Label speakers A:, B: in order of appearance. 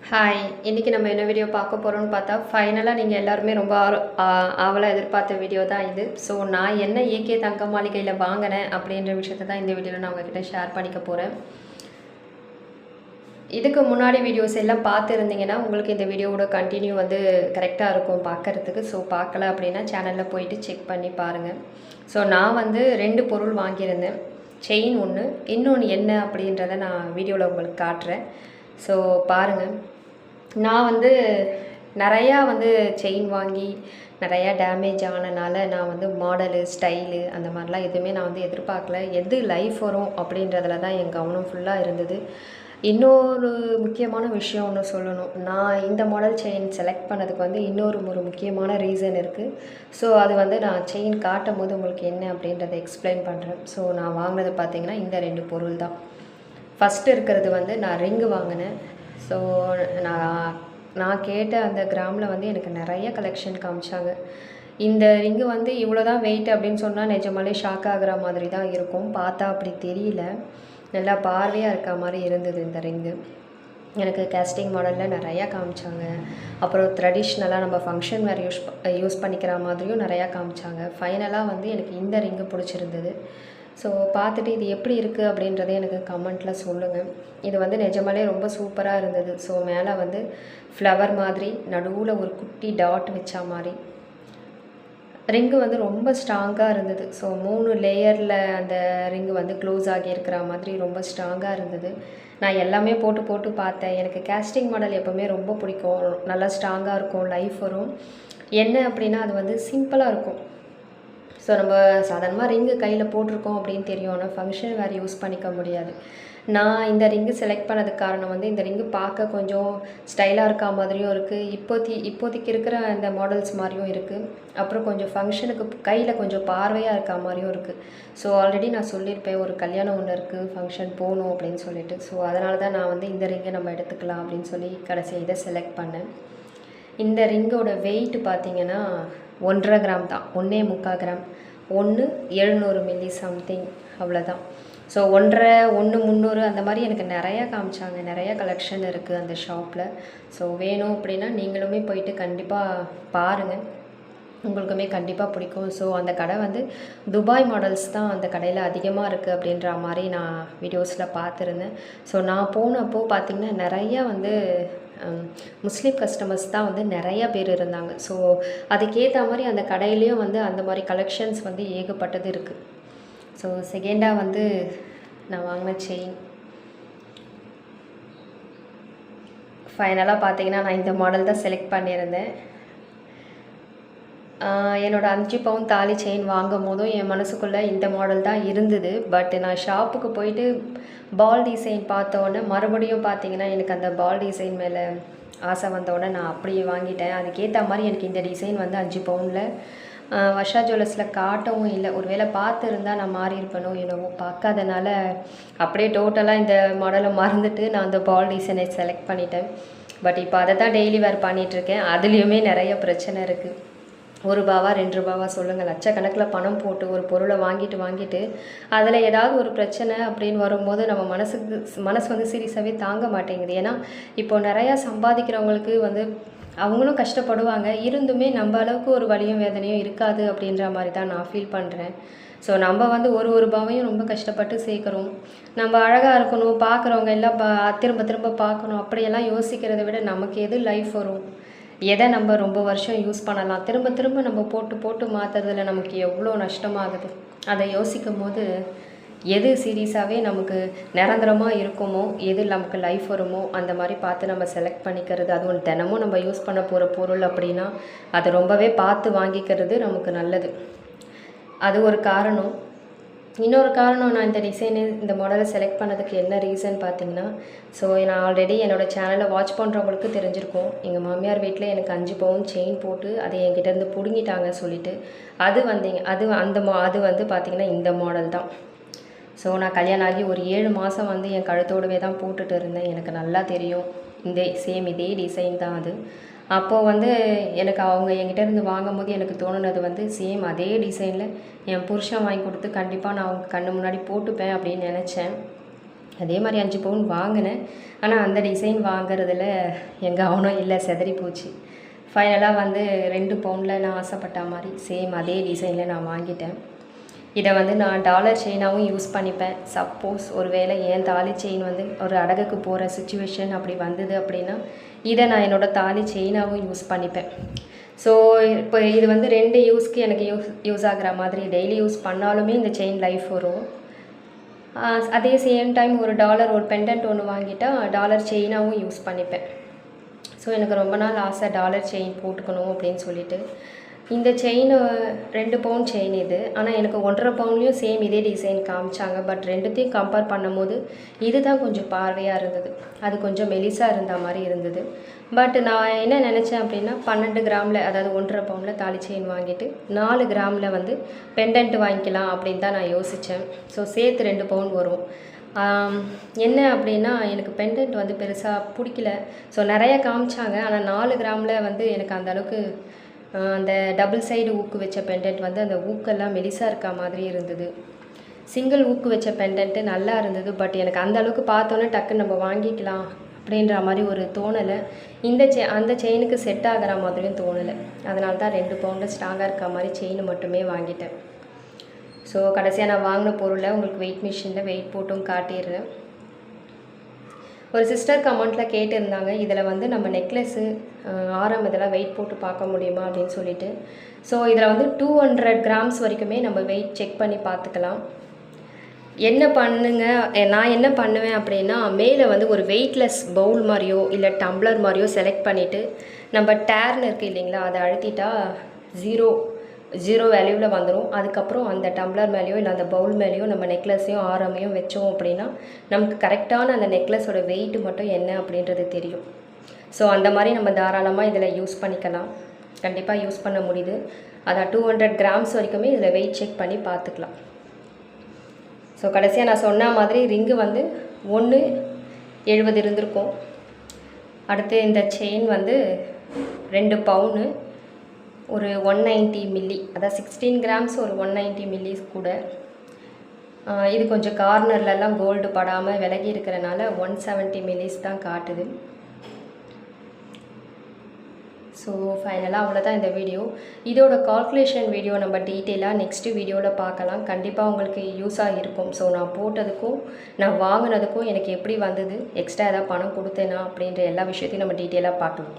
A: Hi! இன்றைக்கி நம்ம என்ன வீடியோ பார்க்க போகிறோம்னு பார்த்தா, ஃபைனலாக நீங்கள் எல்லாருமே ரொம்ப ஆவலா எதிர்பார்த்த வீடியோ தான் இது. ஸோ நான் என்ன ஏகே தங்க மாளிகையில் வாங்கினேன் அப்படின்ற விஷயத்த தான் இந்த வீடியோவில் நான் உங்ககிட்ட ஷேர் பண்ணிக்க போகிறேன். இதுக்கு முன்னாடி வீடியோஸ் எல்லாம் பார்த்துருந்தீங்கன்னா உங்களுக்கு இந்த வீடியோவோட கண்டினியூ வந்து கரெக்டாக இருக்கும் பார்க்குறதுக்கு. ஸோ பார்க்கல அப்படின்னா சேனலில் போயிட்டு செக் பண்ணி பாருங்கள். ஸோ நான் வந்து 2 பொருள் வாங்கியிருந்தேன். செயின் ஒன்று, இன்னொன்று என்ன அப்படின்றத நான் வீடியோவில் உங்களுக்கு காட்டுறேன். ஸோ பாருங்கள். நான் வந்து நிறையா வந்து செயின் வாங்கி நிறையா டேமேஜ் ஆனனால நான் வந்து மாடலு, ஸ்டைலு அந்த மாதிரிலாம் எதுவுமே நான் வந்து எதிர்பார்க்கல. எது லைஃப் வரும் அப்படின்றதுல தான் என் கவனம் ஃபுல்லாக இருந்தது. இன்னொரு முக்கியமான விஷயம் ஒன்று சொல்லணும். நான் இந்த மாடல் செயின் செலக்ட் பண்ணதுக்கு வந்து இன்னொரு முக்கியமான ரீசன் இருக்குது. ஸோ அது வந்து நான் செயின் காட்டும் போது உங்களுக்கு என்ன அப்படின்றத எக்ஸ்பிளைன் பண்ணுறேன். ஸோ நான் வாங்கினது பார்த்திங்கன்னா இந்த 2 பொருள் தான். ஃபஸ்ட்டு இருக்கிறது வந்து நான் ரிங்கு வாங்கினேன். ஸோ நான் கேட்ட அந்த கிராமில் வந்து எனக்கு நிறைய கலெக்ஷன் காமிச்சாங்க. இந்த ரிங்கு வந்து இவ்வளோ தான் வெயிட் அப்படின்னு சொன்னால் நிஜமாலே ஷாக் ஆகிற மாதிரி தான் இருக்கும். பார்த்தா அப்படி தெரியல. நல்லா பார்வையாக இருக்க மாதிரி இருந்தது இந்த ரிங்கு. எனக்கு கேஸ்டிங் மாடலில் நிறையா காமிச்சாங்க. அப்புறம் ட்ரெடிஷ்னலாக நம்ம ஃபங்க்ஷன் வேறு யூஸ் பண்ணிக்கிற மாதிரியும் நிறையா காமிச்சாங்க. ஃபைனலாக வந்து எனக்கு இந்த ரிங்கு பிடிச்சிருந்தது. ஸோ பார்த்துட்டு இது எப்படி இருக்குது அப்படின்றத எனக்கு கமெண்ட்டில் சொல்லுங்கள். இது வந்து நிஜமாலே ரொம்ப சூப்பராக இருந்தது. ஸோ மேலே வந்து ஃப்ளவர் மாதிரி நடுவில் ஒரு குட்டி டாட் வச்சா மாதிரி ரிங்கு வந்து ரொம்ப ஸ்ட்ராங்காக இருந்தது. ஸோ 3 லேயரில் அந்த ரிங்கு வந்து க்ளோஸ் ஆகியிருக்கிற மாதிரி ரொம்ப ஸ்ட்ராங்காக இருந்தது. நான் எல்லாமே போட்டு பார்த்தேன். எனக்கு கேஸ்டிங் மாடல் எப்போவுமே ரொம்ப பிடிக்கும். நல்லா ஸ்ட்ராங்காக இருக்கும், லைஃப் வரும். என்ன அப்படின்னா அது வந்து சிம்பிளாக இருக்கும். ஸோ நம்ம சாதாரணமாக ரிங்கு கையில் போட்டிருக்கோம் அப்படின்னு தெரியும். ஆனால் ஃபங்க்ஷன் வேறு யூஸ் பண்ணிக்க முடியாது. நான் இந்த ரிங்கு செலக்ட் பண்ணதுக்கு காரணம் வந்து இந்த ரிங்கு பார்க்க கொஞ்சம் ஸ்டைலாக இருக்கா மாதிரியும் இருக்குது. இப்போதைக்கு இருக்கிற இந்த மாடல்ஸ் மாதிரியும் இருக்குது. அப்புறம் கொஞ்சம் ஃபங்க்ஷனுக்கு கையில் கொஞ்சம் பார்வையாக இருக்கா மாதிரியும் இருக்குது. ஸோ ஆல்ரெடி நான் சொல்லியிருப்பேன், ஒரு கல்யாணம் ஒன்று இருக்குது, ஃபங்க்ஷன் போகணும் அப்படின்னு சொல்லிட்டு. ஸோ அதனால தான் நான் வந்து இந்த ரிங்கை நம்ம எடுத்துக்கலாம் அப்படின்னு சொல்லி கடைசியாக இதை செலக்ட் பண்ணேன். இந்த ரிங்கோட வெயிட் பார்த்திங்கன்னா 1.5 கிராம் தான். 1.25 கிராம். 700 மில்லி சம்திங் அவ்வளோதான். ஸோ 1 300 அந்த மாதிரி எனக்கு நிறையா காமிச்சாங்க. நிறையா கலெக்ஷன் இருக்குது அந்த ஷாப்பில். ஸோ வேணும் அப்படின்னா நீங்களுமே போயிட்டு கண்டிப்பாக பாருங்கள். உங்களுக்குமே கண்டிப்பாக பிடிக்கும். ஸோ அந்த கடை வந்து துபாய் மாடல்ஸ் தான் அந்த கடையில் அதிகமாக இருக்குது அப்படின்ற மாதிரி நான் வீடியோஸில் பார்த்துருந்தேன். ஸோ நான் போனப்போ பார்த்திங்கன்னா நிறையா வந்து முஸ்லீம் கஸ்டமர்ஸ் தான் வந்து நிறையா பேர் இருந்தாங்க. ஸோ அதுக்கேற்ற மாதிரி அந்த கடையிலையும் வந்து அந்த மாதிரி கலெக்ஷன்ஸ் வந்து ஏகப்பட்டது இருக்குது. ஸோ செகண்டாக வந்து நான் வாங்கின செயின் ஃபைனலாக பார்த்திங்கன்னா நான் இந்த மாடல் தான் செலக்ட் பண்ணியிருந்தேன். என்னோடய 5 பவுன் தாலி செயின் வாங்கும் போதும் என் மனசுக்குள்ளே இந்த மாடல் தான் இருந்தது. பட் நான் ஷாப்புக்கு போயிட்டு பால் டிசைன் பார்த்தோன்னே மறுபடியும் பார்த்திங்கன்னா எனக்கு அந்த பால் டிசைன் மேலே ஆசை வந்தோடனே நான் அப்படியே வாங்கிட்டேன். அதுக்கேற்ற மாதிரி எனக்கு இந்த டிசைன் வந்து 5 பவுனில் வர்ஷா ஜுவல்லர்ஸில் காட்டவும் இல்லை. ஒரு வேளை பார்த்துருந்தா நான் மாறி இருப்பேனோ என்னவோ. பார்க்காதனால அப்படியே டோட்டலாக இந்த மாடலை மறந்துட்டு நான் அந்த பால் டிசைனை செலக்ட் பண்ணிட்டேன். பட் இப்போ அதை தான் டெய்லி வேர் பண்ணிகிட்ருக்கேன். அதுலேயுமே நிறைய பிரச்சனை இருக்குது. ₹1 ₹2 சொல்லுங்கள். லட்சக்கணக்கில் பணம் போட்டு ஒரு பொருளை வாங்கிட்டு அதில் ஏதாவது ஒரு பிரச்சனை அப்படின்னு வரும்போது நம்ம மனசு வந்து சீரியஸாகவே தாங்க மாட்டேங்குது. ஏன்னா இப்போ நிறையா சம்பாதிக்கிறவங்களுக்கு வந்து அவங்களும் கஷ்டப்படுவாங்க. இருந்துமே நம்ம அளவுக்கு ஒரு வலியும் வேதனையும் இருக்காது அப்படின்ற மாதிரி தான் நான் ஃபீல் பண்ணுறேன். ஸோ நம்ம வந்து ஒரு ரூபாவையும் ரொம்ப கஷ்டப்பட்டு சேர்க்குறோம். நம்ம அழகாக இருக்கணும், பார்க்குறவங்க எல்லாம் திரும்ப பார்க்கணும் அப்படியெல்லாம் யோசிக்கிறத விட நமக்கு எது லைஃப் வரும், எதை நம்ம ரொம்ப வருஷம் யூஸ் பண்ணலாம், திரும்ப நம்ம போட்டு மாற்றுறதுல நமக்கு எவ்வளோ நஷ்டமாகுது. அதை யோசிக்கும் போது எது சீரியஸாகவே நமக்கு நிரந்தரமாக இருக்குமோ, எது நமக்கு லைஃப் வருமோ அந்த மாதிரி பார்த்து நம்ம செலக்ட் பண்ணிக்கிறது. அதுவும் தினமும் நம்ம யூஸ் பண்ண போகிற பொருள் அப்படின்னா அதை ரொம்பவே பார்த்து வாங்கிக்கிறது நமக்கு நல்லது. அது ஒரு காரணம். இன்னொரு காரணம், நான் இந்த மாடலை செலக்ட் பண்ணதுக்கு என்ன ரீசன் பார்த்திங்கன்னா, ஸோ நான் ஆல்ரெடி என்னோடய சேனலை வாட்ச் பண்ணுறவங்களுக்கு தெரிஞ்சிருக்கும். எங்கள் மாமியார் வீட்டில் எனக்கு 5 பவுன் செயின் போட்டு அதை என்கிட்டேருந்து பிடுங்கிட்டாங்க சொல்லிவிட்டு அது வந்து பார்த்திங்கன்னா இந்த மாடல் தான். ஸோ நான் கல்யாணம் ஆகி ஒரு 7 மாதம் வந்து என் கழுத்தோடவே தான் போட்டுட்டு இருந்தேன். எனக்கு நல்லா தெரியும். இதே டிசைன் தான் அது. அப்போது வந்து எனக்கு அவங்க என்கிட்டேருந்து வாங்கும்போது எனக்கு தோணுனது வந்து சேம் அதே டிசைனில் என் புருஷன் வாங்கி கொடுத்து கண்டிப்பாக நான் அவங்க கண்ணு முன்னாடி போட்டுப்பேன் அப்படின்னு நினச்சேன். அதே மாதிரி 5 பவுன் வாங்கினேன். ஆனால் அந்த டிசைன் வாங்குறதுல என் கவனம் இல்லை, செதறி போச்சு. ஃபைனலாக வந்து 2 பவுனில் நான் ஆசைப்பட்ட மாதிரி சேம் அதே டிசைனில் நான் வாங்கிட்டேன். இதை வந்து நான் டாலர் செயினாகவும் யூஸ் பண்ணிப்பேன். சப்போஸ் ஒரு வேளை என் தாலி செயின் வந்து ஒரு அடகுக்கு போகிற சுச்சுவேஷன் அப்படி வந்தது அப்படின்னா இதை நான் என்னோடய தாலி செயினாகவும் யூஸ் பண்ணிப்பேன். ஸோ இப்போ இது வந்து 2 யூஸ்க்கு எனக்கு யூஸ் ஆகிற மாதிரி டெய்லி யூஸ் பண்ணாலுமே இந்த செயின் லைஃப் வரும். அதே சேம் டைம் ஒரு டாலர் ஒரு பெண்டன்ட் ஒன்று வாங்கிட்டால் டாலர் செயினாகவும் யூஸ் பண்ணிப்பேன். ஸோ எனக்கு ரொம்ப நாள் ஆசை டாலர் செயின் போட்டுக்கணும் அப்படின்னு சொல்லிட்டு. இந்த செயின் 2 பவுன் செயின் இது. ஆனால் எனக்கு 1.5 பவுன்லேயும் சேம் இதே டிசைன் காமிச்சாங்க. பட் ரெண்டுத்தையும் கம்பேர் பண்ணும்போது இது தான் கொஞ்சம் பார்வையாக இருந்தது. அது கொஞ்சம் மெலிசாக இருந்த மாதிரி இருந்தது. பட் நான் என்ன நினச்சேன் அப்படின்னா 12 கிராமில், அதாவது 1.5 பவுனில் தாலி செயின் வாங்கிட்டு 4 கிராமில் வந்து பெண்டன்ட் வாங்கிக்கலாம் அப்படின்னு தான் நான் யோசித்தேன். ஸோ சேர்த்து 2 பவுன் வரும். என்ன அப்படின்னா எனக்கு பெண்டன்ட் வந்து பெருசாக பிடிக்கல. ஸோ நிறைய காமிச்சாங்க. ஆனால் 4 கிராமில் வந்து எனக்கு அந்தளவுக்கு அந்த டபுள் சைடு ஊக்கு வச்ச பெண்டன்ட் வந்து அந்த ஊக்கெல்லாம் மெலிசாக இருக்க மாதிரி இருந்தது. சிங்கிள் ஊக்கு வச்ச பெண்டன்ட்டு நல்லா இருந்தது. பட் எனக்கு அந்த அளவுக்கு பார்த்தோன்னே டக்குன்னு நம்ம வாங்கிக்கலாம் அப்படின்ற மாதிரி ஒரு தோணலை. அந்த செயினுக்கு செட் ஆகிற மாதிரியும் தோணலை. அதனால தான் 2 பவுண்டில் ஸ்ட்ராங்காக இருக்க மாதிரி செயின் மட்டுமே வாங்கிட்டேன். ஸோ கடைசியாக நான் வாங்கின பொருளை உங்களுக்கு வெயிட் மிஷினில் வெயிட் போட்டும் காட்டிடுறேன். ஒரு சிஸ்டர் கமெண்ட்டில் கேட்டிருந்தாங்க, இதில் வந்து நம்ம நெக்லஸ்ஸு ஆரம் இதெல்லாம் வெயிட் போட்டு பார்க்க முடியுமா அப்படின்னு சொல்லிட்டு. ஸோ இதில் வந்து 200 கிராம்ஸ் வரைக்குமே நம்ம வெயிட் செக் பண்ணி பார்த்துக்கலாம். நான் என்ன பண்ணுவேன் அப்படின்னா மேலே வந்து ஒரு வெயிட்லெஸ் பவுல் மாதிரியோ இல்லை டம்ளர் மாதிரியோ செலக்ட் பண்ணிவிட்டு நம்ம டேர்னு இருக்குது இல்லைங்களா, அதை அழுத்திட்டா ஜீரோ வேல்யூவில் வந்துடும். அதுக்கப்புறம் அந்த டம்ளர் மேலேயோ இல்லை அந்த பவுல் மேலேயோ நம்ம நெக்லஸையும் ஆரமையும் வச்சோம் அப்படின்னா நமக்கு கரெக்டான அந்த நெக்லஸோட வெயிட் மட்டும் என்ன அப்படின்றது தெரியும். ஸோ அந்த மாதிரி நம்ம தாராளமாக இதில் யூஸ் பண்ணிக்கலாம். கண்டிப்பாக யூஸ் பண்ண முடியுது. அதான் 200 கிராம்ஸ் வரைக்குமே இதில் வெயிட் செக் பண்ணி பார்த்துக்கலாம். ஸோ கடைசியாக நான் சொன்ன மாதிரி ரிங்கு வந்து 1.70 இருந்திருக்கும். அடுத்து இந்த செயின் வந்து 2 பவுனு ஒரு 190 மில்லி, அதாவது 16 கிராம்ஸ் ஒரு 190 மில்லிஸ் கூட. இது கொஞ்சம் கார்னர்லலாம் கோல்டு படாமல் விலகி இருக்கிறனால 170 மில்லிஸ் தான் காட்டுது. ஸோ ஃபைனலாக அவ்வளோதான் இந்த வீடியோ. இதோட கால்குலேஷன் வீடியோ நம்ம டீட்டெயிலாக நெக்ஸ்ட்டு வீடியோவில் பார்க்கலாம். கண்டிப்பாக உங்களுக்கு யூஸாக இருக்கும். ஸோ நான் போட்டதுக்கும் நான் வாங்கினதுக்கும் எனக்கு எப்படி வந்தது, எக்ஸ்ட்ரா ஏதாவது பணம் கொடுத்தேனா அப்படின்ற எல்லா விஷயத்தையும் நம்ம டீட்டெயிலாக பார்க்கலாம்.